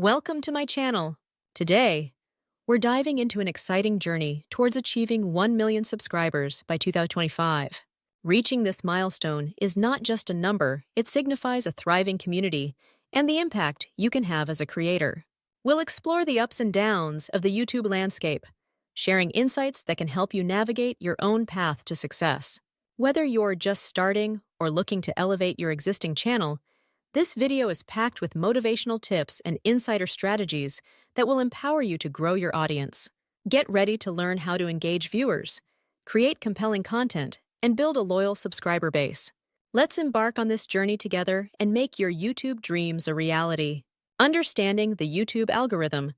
Welcome to my channel. Today, we're diving into an exciting journey towards achieving 1 million subscribers by 2025. Reaching this milestone is not just a number, it signifies a thriving community and the impact you can have as a creator. We'll explore the ups and downs of the YouTube landscape, sharing insights that can help you navigate your own path to success. Whether you're just starting or looking to elevate your existing channel, this video is packed with motivational tips and insider strategies that will empower you to grow your audience. Get ready to learn how to engage viewers, create compelling content, and build a loyal subscriber base. Let's embark on this journey together and make your YouTube dreams a reality. Understanding the YouTube algorithm.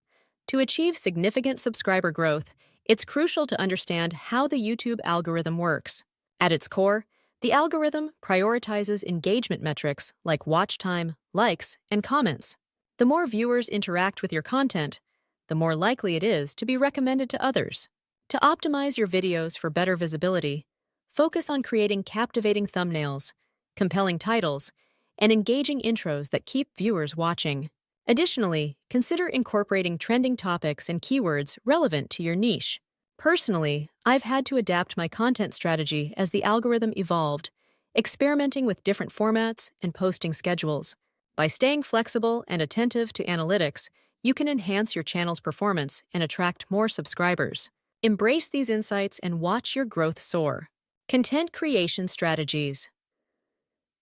To achieve significant subscriber growth, it's crucial to understand how the YouTube algorithm works. At its core, the algorithm prioritizes engagement metrics like watch time, likes, and comments. The more viewers interact with your content, the more likely it is to be recommended to others. To optimize your videos for better visibility, focus on creating captivating thumbnails, compelling titles, and engaging intros that keep viewers watching. Additionally, consider incorporating trending topics and keywords relevant to your niche. Personally, I've had to adapt my content strategy as the algorithm evolved, experimenting with different formats and posting schedules. By staying flexible and attentive to analytics, you can enhance your channel's performance and attract more subscribers. Embrace these insights and watch your growth soar. Content creation strategies.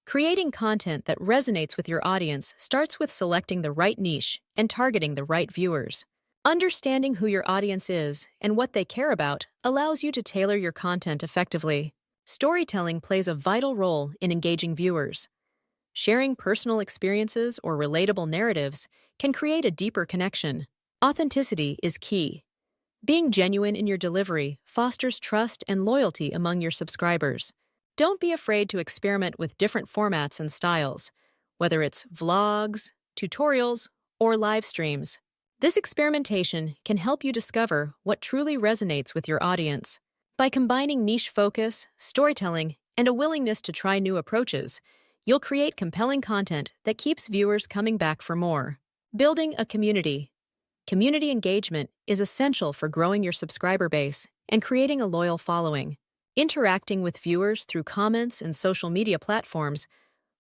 Creating content that resonates with your audience starts with selecting the right niche and targeting the right viewers. Understanding who your audience is and what they care about allows you to tailor your content effectively. Storytelling plays a vital role in engaging viewers. Sharing personal experiences or relatable narratives can create a deeper connection. Authenticity is key. Being genuine in your delivery fosters trust and loyalty among your subscribers. Don't be afraid to experiment with different formats and styles, whether it's vlogs, tutorials, or live streams. This experimentation can help you discover what truly resonates with your audience. By combining niche focus, storytelling, and a willingness to try new approaches, you'll create compelling content that keeps viewers coming back for more. Building a community. Community engagement is essential for growing your subscriber base and creating a loyal following. Interacting with viewers through comments and social media platforms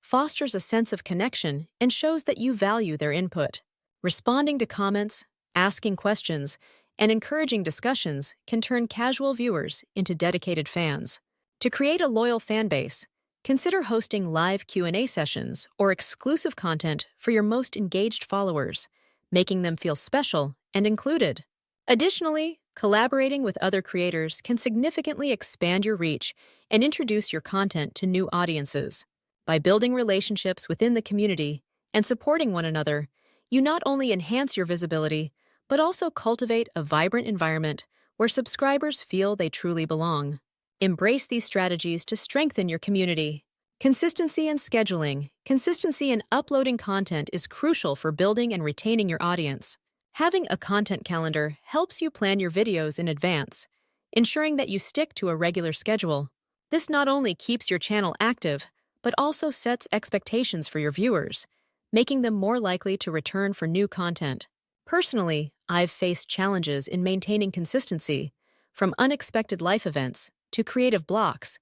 fosters a sense of connection and shows that you value their input. Responding to comments, asking questions, and encouraging discussions can turn casual viewers into dedicated fans. To create a loyal fan base, consider hosting live Q&A sessions or exclusive content for your most engaged followers, making them feel special and included. Additionally, collaborating with other creators can significantly expand your reach and introduce your content to new audiences. By building relationships within the community and supporting one another, you not only enhance your visibility, but also cultivate a vibrant environment where subscribers feel they truly belong. Embrace these strategies to strengthen your community. Consistency and scheduling. Consistency in uploading content is crucial for building and retaining your audience. Having a content calendar helps you plan your videos in advance, ensuring that you stick to a regular schedule. This not only keeps your channel active, but also sets expectations for your viewers, making them more likely to return for new content. Personally, I've faced challenges in maintaining consistency, from unexpected life events to creative blocks,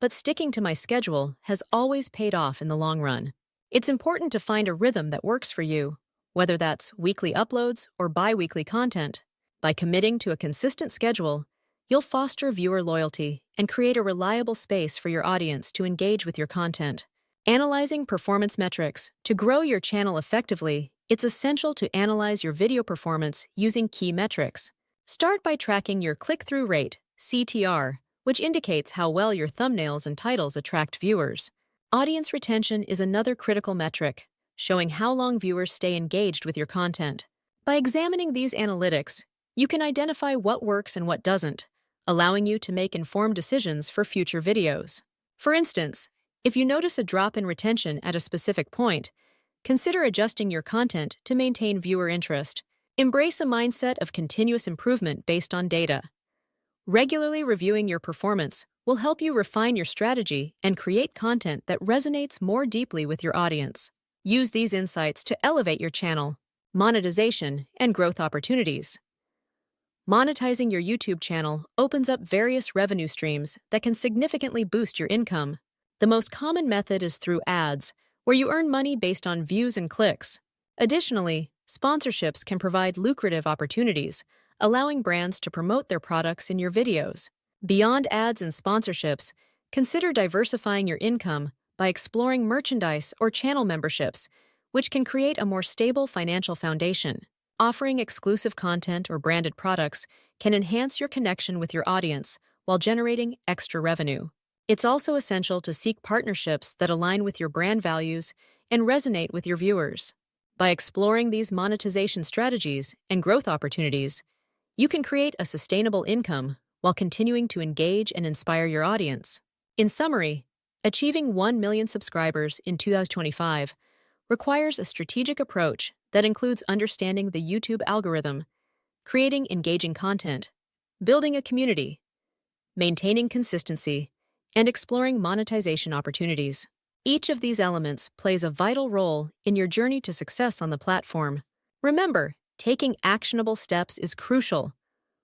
but sticking to my schedule has always paid off in the long run. It's important to find a rhythm that works for you, whether that's weekly uploads or bi-weekly content. By committing to a consistent schedule, you'll foster viewer loyalty and create a reliable space for your audience to engage with your content. Analyzing performance metrics. To grow your channel effectively, it's essential to analyze your video performance using key metrics. Start by tracking your click-through rate, CTR, which indicates how well your thumbnails and titles attract viewers. Audience retention is another critical metric, showing how long viewers stay engaged with your content. By examining these analytics, you can identify what works and what doesn't, allowing you to make informed decisions for future videos. For instance, if you notice a drop in retention at a specific point, consider adjusting your content to maintain viewer interest. Embrace a mindset of continuous improvement based on data. Regularly reviewing your performance will help you refine your strategy and create content that resonates more deeply with your audience. Use these insights to elevate your channel. monetization, and growth opportunities. Monetizing your YouTube channel opens up various revenue streams that can significantly boost your income. The most common method is through ads, where you earn money based on views and clicks. Additionally, sponsorships can provide lucrative opportunities, allowing brands to promote their products in your videos. Beyond ads and sponsorships, consider diversifying your income by exploring merchandise or channel memberships, which can create a more stable financial foundation. Offering exclusive content or branded products can enhance your connection with your audience while generating extra revenue. It's also essential to seek partnerships that align with your brand values and resonate with your viewers. By exploring these monetization strategies and growth opportunities, you can create a sustainable income while continuing to engage and inspire your audience. In summary, achieving 1 million subscribers in 2025 requires a strategic approach that includes understanding the YouTube algorithm, creating engaging content, building a community, maintaining consistency, and exploring monetization opportunities. Each of these elements plays a vital role in your journey to success on the platform. Remember, taking actionable steps is crucial.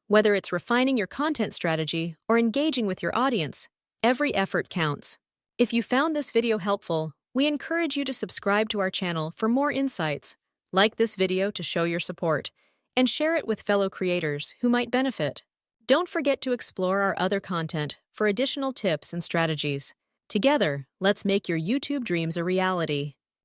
Whether it's refining your content strategy or engaging with your audience, every effort counts. If you found this video helpful, we encourage you to subscribe to our channel for more insights, like this video to show your support, and share it with fellow creators who might benefit. Don't forget to explore our other content for additional tips and strategies. Together, let's make your YouTube dreams a reality.